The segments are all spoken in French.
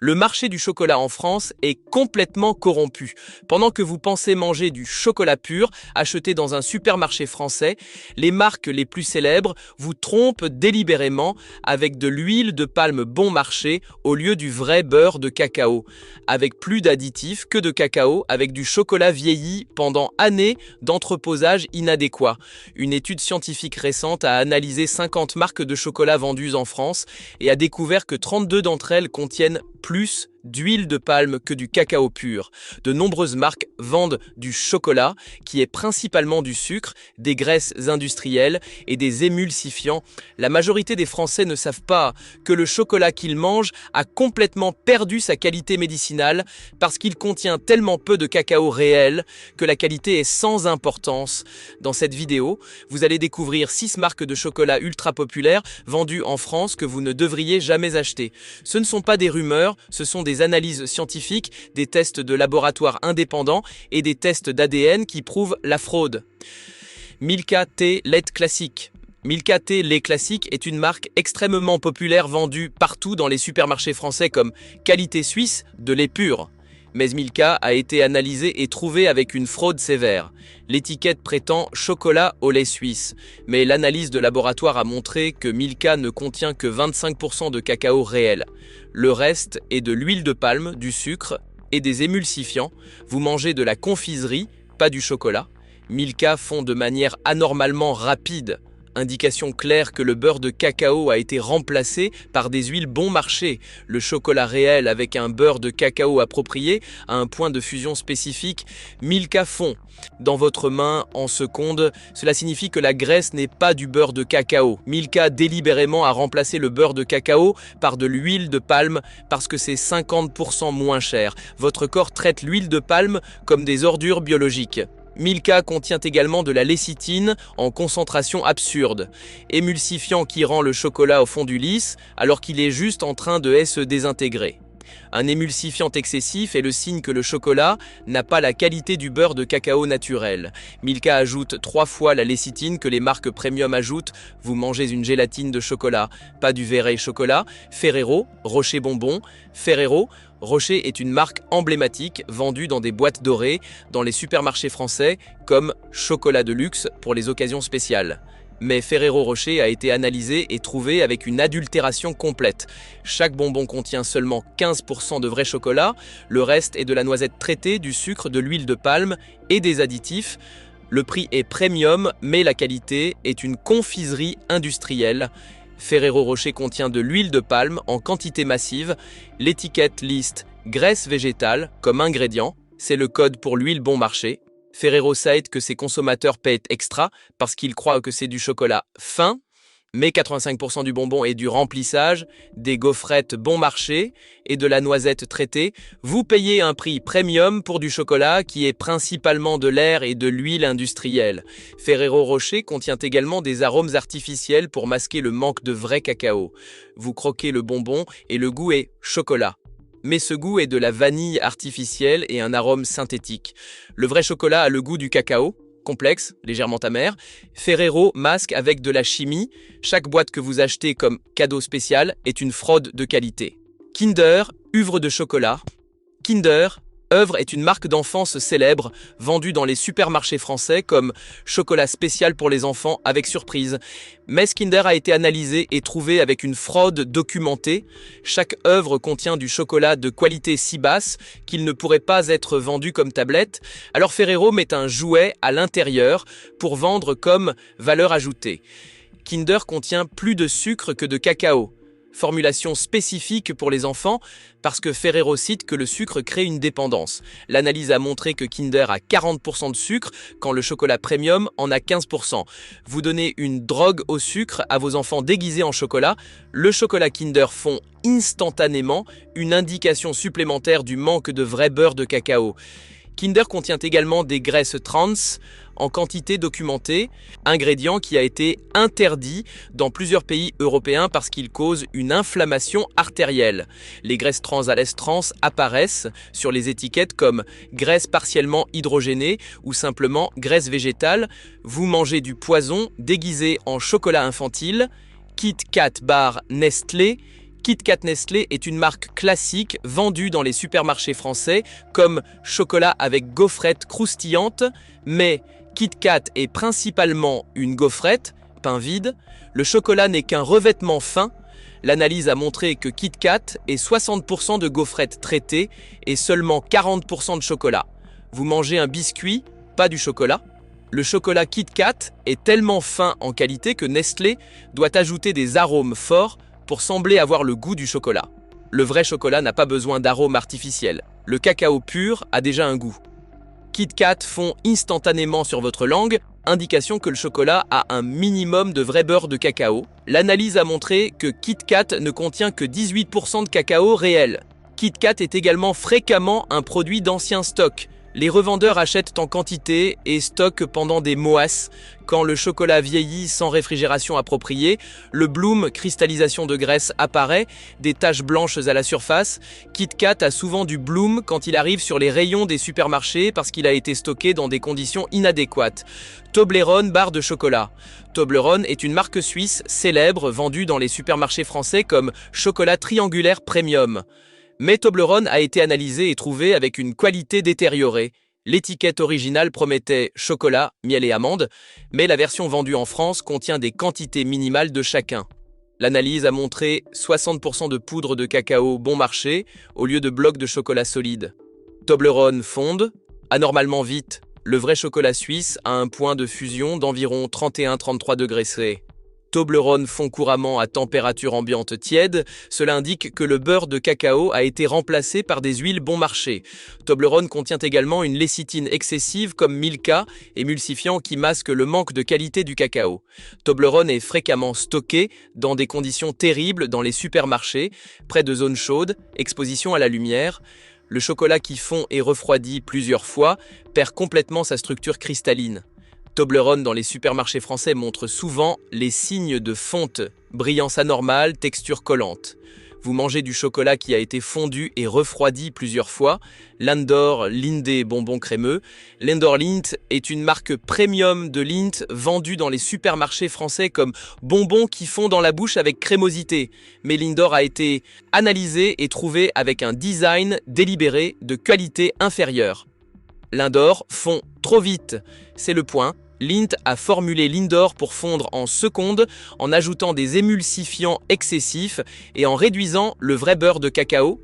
Le marché du chocolat en France est complètement corrompu. Pendant que vous pensez manger du chocolat pur, acheté dans un supermarché français, les marques les plus célèbres vous trompent délibérément avec de l'huile de palme bon marché au lieu du vrai beurre de cacao, avec plus d'additifs que de cacao, avec du chocolat vieilli pendant années d'entreposage inadéquat. Une étude scientifique récente a analysé 50 marques de chocolat vendues en France et a découvert que 32 d'entre elles contiennent plus d'huile de palme que du cacao pur. De nombreuses marques vendent du chocolat, qui est principalement du sucre, des graisses industrielles et des émulsifiants. La majorité des Français ne savent pas que le chocolat qu'ils mangent a complètement perdu sa qualité médicinale parce qu'il contient tellement peu de cacao réel que la qualité est sans importance. Dans cette vidéo, vous allez découvrir 6 marques de chocolat ultra populaires vendues en France que vous ne devriez jamais acheter. Ce ne sont pas des rumeurs, ce sont des analyses scientifiques, des tests de laboratoire indépendants et des tests d'ADN qui prouvent la fraude. Milka Thé lait classique. Milka Thé lait classique est une marque extrêmement populaire vendue partout dans les supermarchés français comme qualité suisse de lait pur. Mais Milka a été analysé et trouvé avec une fraude sévère. L'étiquette prétend chocolat au lait suisse, mais l'analyse de laboratoire a montré que Milka ne contient que 25% de cacao réel. Le reste est de l'huile de palme, du sucre et des émulsifiants. Vous mangez de la confiserie, pas du chocolat. Milka fond de manière anormalement rapide. Indication claire que le beurre de cacao a été remplacé par des huiles bon marché. Le chocolat réel avec un beurre de cacao approprié a un point de fusion spécifique. Milka fond dans votre main en secondes. Cela signifie que la graisse n'est pas du beurre de cacao. Milka délibérément a remplacé le beurre de cacao par de l'huile de palme parce que c'est 50% moins cher. Votre corps traite l'huile de palme comme des ordures biologiques. Milka contient également de la lécithine en concentration absurde, émulsifiant qui rend le chocolat au fond du lisse alors qu'il est juste en train de se désintégrer. Un émulsifiant excessif est le signe que le chocolat n'a pas la qualité du beurre de cacao naturel. Milka ajoute 3 fois la lécithine que les marques premium ajoutent. Vous mangez une gélatine de chocolat, pas du vrai chocolat. Ferrero, Rocher bonbon. Ferrero Rocher est une marque emblématique vendue dans des boîtes dorées dans les supermarchés français comme chocolat de luxe pour les occasions spéciales. Mais Ferrero Rocher a été analysé et trouvé avec une adultération complète. Chaque bonbon contient seulement 15% de vrai chocolat, le reste est de la noisette traitée, du sucre, de l'huile de palme et des additifs. Le prix est premium, mais la qualité est une confiserie industrielle. Ferrero Rocher contient de l'huile de palme en quantité massive. L'étiquette liste graisse végétale comme ingrédient. C'est le code pour l'huile bon marché. Ferrero cite que ses consommateurs paient extra parce qu'ils croient que c'est du chocolat fin, mais 85% du bonbon est du remplissage, des gaufrettes bon marché et de la noisette traitée. Vous payez un prix premium pour du chocolat qui est principalement de l'air et de l'huile industrielle. Ferrero Rocher contient également des arômes artificiels pour masquer le manque de vrai cacao. Vous croquez le bonbon et le goût est chocolat. Mais ce goût est de la vanille artificielle et un arôme synthétique. Le vrai chocolat a le goût du cacao, complexe, légèrement amer. Ferrero masque avec de la chimie. Chaque boîte que vous achetez comme cadeau spécial est une fraude de qualité. Kinder, œuvre de chocolat. Kinder, œuvre est une marque d'enfance célèbre vendue dans les supermarchés français comme chocolat spécial pour les enfants avec surprise. Mais Kinder a été analysé et trouvé avec une fraude documentée. Chaque œuvre contient du chocolat de qualité si basse qu'il ne pourrait pas être vendu comme tablette. Alors Ferrero met un jouet à l'intérieur pour vendre comme valeur ajoutée. Kinder contient plus de sucre que de cacao. Formulation spécifique pour les enfants parce que Ferrero cite que le sucre crée une dépendance. L'analyse a montré que Kinder a 40% de sucre quand le chocolat premium en a 15%. Vous donnez une drogue au sucre à vos enfants déguisés en chocolat, le chocolat Kinder fond instantanément, une indication supplémentaire du manque de vrai beurre de cacao. Kinder contient également des graisses trans en quantité documentée, ingrédient qui a été interdit dans plusieurs pays européens parce qu'il cause une inflammation artérielle. Les graisses trans à l'est trans apparaissent sur les étiquettes comme graisse partiellement hydrogénée ou simplement graisse végétale. Vous mangez du poison déguisé en chocolat infantile, Kit Kat bar Nestlé, Kit Kat Nestlé est une marque classique vendue dans les supermarchés français comme chocolat avec gaufrette croustillante, mais Kit Kat est principalement une gaufrette, pain vide. Le chocolat n'est qu'un revêtement fin. L'analyse a montré que Kit Kat est 60% de gaufrette traitée et seulement 40% de chocolat. Vous mangez un biscuit, pas du chocolat. Le chocolat Kit Kat est tellement fin en qualité que Nestlé doit ajouter des arômes forts pour sembler avoir le goût du chocolat. Le vrai chocolat n'a pas besoin d'arômes artificiels. Le cacao pur a déjà un goût. Kit Kat fond instantanément sur votre langue, indication que le chocolat a un minimum de vrai beurre de cacao. L'analyse a montré que Kit Kat ne contient que 18% de cacao réel. Kit Kat est également fréquemment un produit d'ancien stock. Les revendeurs achètent en quantité et stockent pendant des mois. Quand le chocolat vieillit sans réfrigération appropriée, le bloom, cristallisation de graisse, apparaît, des taches blanches à la surface. Kit Kat a souvent du bloom quand il arrive sur les rayons des supermarchés parce qu'il a été stocké dans des conditions inadéquates. Toblerone barre de chocolat. Toblerone est une marque suisse célèbre vendue dans les supermarchés français comme chocolat triangulaire premium. Mais Toblerone a été analysé et trouvé avec une qualité détériorée. L'étiquette originale promettait chocolat, miel et amandes, mais la version vendue en France contient des quantités minimales de chacun. L'analyse a montré 60% de poudre de cacao bon marché au lieu de blocs de chocolat solide. Toblerone fonde anormalement vite. Le vrai chocolat suisse a un point de fusion d'environ 31-33 degrés C. Toblerone fond couramment à température ambiante tiède, cela indique que le beurre de cacao a été remplacé par des huiles bon marché. Toblerone contient également une lécithine excessive comme Milka, émulsifiant qui masque le manque de qualité du cacao. Toblerone est fréquemment stocké dans des conditions terribles dans les supermarchés, près de zones chaudes, exposition à la lumière. Le chocolat qui fond et refroidit plusieurs fois perd complètement sa structure cristalline. Toblerone dans les supermarchés français montre souvent les signes de fonte, brillance anormale, texture collante. Vous mangez du chocolat qui a été fondu et refroidi plusieurs fois. Lindor Linde bonbon crémeux. Lindor Lindt est une marque premium de Lindt vendue dans les supermarchés français comme bonbons qui fond dans la bouche avec crémosité. Mais Lindor a été analysé et trouvé avec un design délibéré de qualité inférieure. Lindor fond trop vite, c'est le point. Lindt a formulé Lindor pour fondre en secondes en ajoutant des émulsifiants excessifs et en réduisant le vrai beurre de cacao.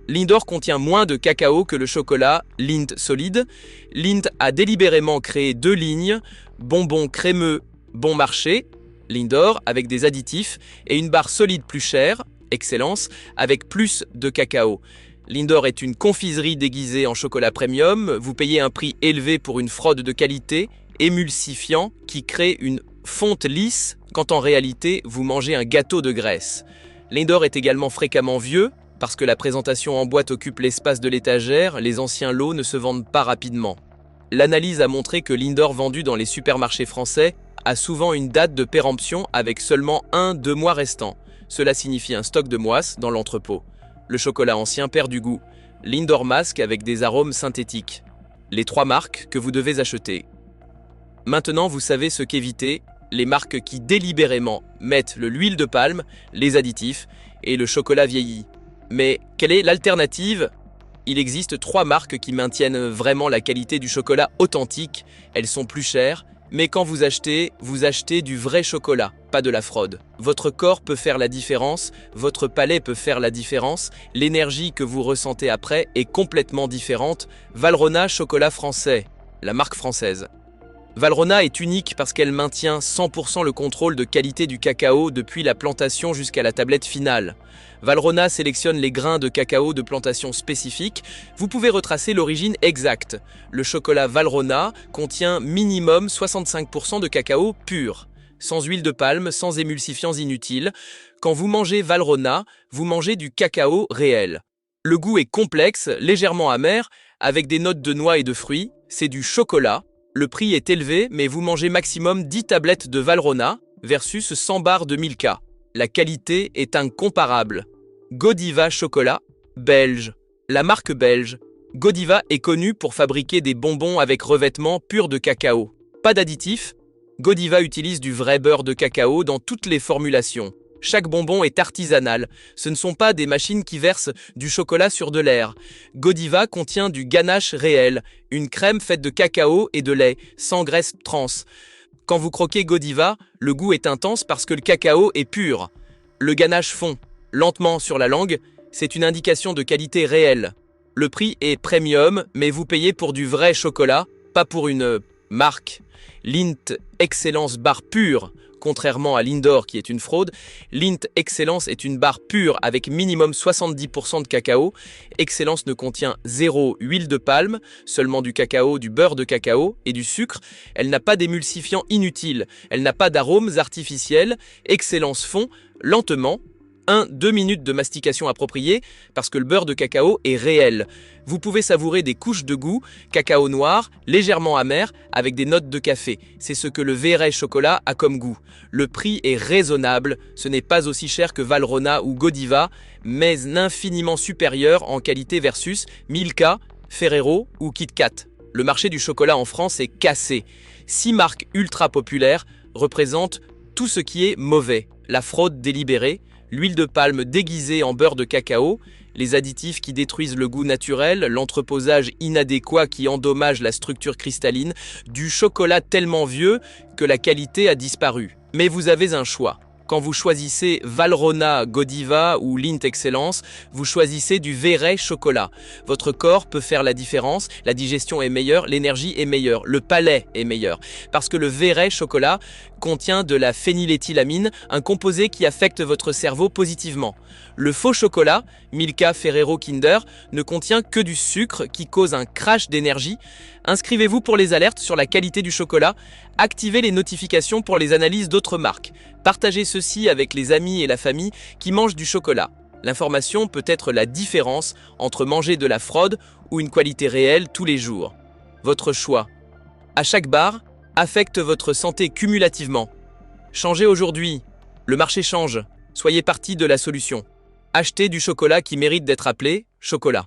Lindor contient moins de cacao que le chocolat Lindt solide. Lindt a délibérément créé deux lignes, bonbons crémeux bon marché, Lindor avec des additifs, et une barre solide plus chère, Excellence, avec plus de cacao. Lindor est une confiserie déguisée en chocolat premium. Vous payez un prix élevé pour une fraude de qualité, émulsifiant, qui crée une fonte lisse, quand en réalité, vous mangez un gâteau de graisse. Lindor est également fréquemment vieux, parce que la présentation en boîte occupe l'espace de l'étagère, les anciens lots ne se vendent pas rapidement. L'analyse a montré que Lindor vendu dans les supermarchés français a souvent une date de péremption avec seulement 1-2 mois restants. Cela signifie un stock de moisse dans l'entrepôt. Le chocolat ancien perd du goût. Lindor masque avec des arômes synthétiques. Les 3 marques que vous devez acheter. Maintenant, vous savez ce qu'éviter, les marques qui délibérément mettent l'huile de palme, les additifs et le chocolat vieilli. Mais quelle est l'alternative? Il existe 3 marques qui maintiennent vraiment la qualité du chocolat authentique. Elles sont plus chères, mais quand vous achetez du vrai chocolat, pas de la fraude. Votre corps peut faire la différence, votre palais peut faire la différence, l'énergie que vous ressentez après est complètement différente. Valrhona chocolat français, la marque française. Valrhona est unique parce qu'elle maintient 100% le contrôle de qualité du cacao depuis la plantation jusqu'à la tablette finale. Valrhona sélectionne les grains de cacao de plantation spécifiques. Vous pouvez retracer l'origine exacte. Le chocolat Valrhona contient minimum 65% de cacao pur, sans huile de palme, sans émulsifiants inutiles. Quand vous mangez Valrhona, vous mangez du cacao réel. Le goût est complexe, légèrement amer, avec des notes de noix et de fruits. C'est du chocolat. Le prix est élevé, mais vous mangez maximum 10 tablettes de Valrhona versus 100 barres de Milka. La qualité est incomparable. Godiva chocolat, belge. La marque belge, Godiva est connue pour fabriquer des bonbons avec revêtement pur de cacao. Pas d'additifs, Godiva utilise du vrai beurre de cacao dans toutes les formulations. Chaque bonbon est artisanal. Ce ne sont pas des machines qui versent du chocolat sur de l'air. Godiva contient du ganache réel, une crème faite de cacao et de lait, sans graisse trans. Quand vous croquez Godiva, le goût est intense parce que le cacao est pur. Le ganache fond lentement sur la langue, c'est une indication de qualité réelle. Le prix est premium, mais vous payez pour du vrai chocolat, pas pour une marque. Lindt Excellence barre pure, contrairement à Lindor qui est une fraude. Lindt Excellence est une barre pure avec minimum 70% de cacao. Excellence ne contient zéro huile de palme, seulement du cacao, du beurre de cacao et du sucre. Elle n'a pas d'émulsifiant inutile, elle n'a pas d'arômes artificiels. Excellence fond lentement. 1-2 minutes de mastication appropriée parce que le beurre de cacao est réel. Vous pouvez savourer des couches de goût, cacao noir, légèrement amer, avec des notes de café. C'est ce que le vrai chocolat a comme goût. Le prix est raisonnable, ce n'est pas aussi cher que Valrhona ou Godiva, mais infiniment supérieur en qualité versus Milka, Ferrero ou KitKat. Le marché du chocolat en France est cassé. 6 marques ultra populaires représentent tout ce qui est mauvais. La fraude délibérée, l'huile de palme déguisée en beurre de cacao, les additifs qui détruisent le goût naturel, l'entreposage inadéquat qui endommage la structure cristalline, du chocolat tellement vieux que la qualité a disparu. Mais vous avez un choix. Quand vous choisissez Valrhona, Godiva ou Lindt Excellence, vous choisissez du vrai chocolat. Votre corps peut faire la différence, la digestion est meilleure, l'énergie est meilleure, le palais est meilleur. Parce que le vrai chocolat contient de la phényléthylamine, un composé qui affecte votre cerveau positivement. Le faux chocolat, Milka, Ferrero, Kinder, ne contient que du sucre qui cause un crash d'énergie. Inscrivez-vous pour les alertes sur la qualité du chocolat, activez les notifications pour les analyses d'autres marques. Partagez ceci avec les amis et la famille qui mangent du chocolat. L'information peut être la différence entre manger de la fraude ou une qualité réelle tous les jours. Votre choix, à chaque barre, affecte votre santé cumulativement. Changez aujourd'hui. Le marché change. Soyez partie de la solution. Achetez du chocolat qui mérite d'être appelé chocolat.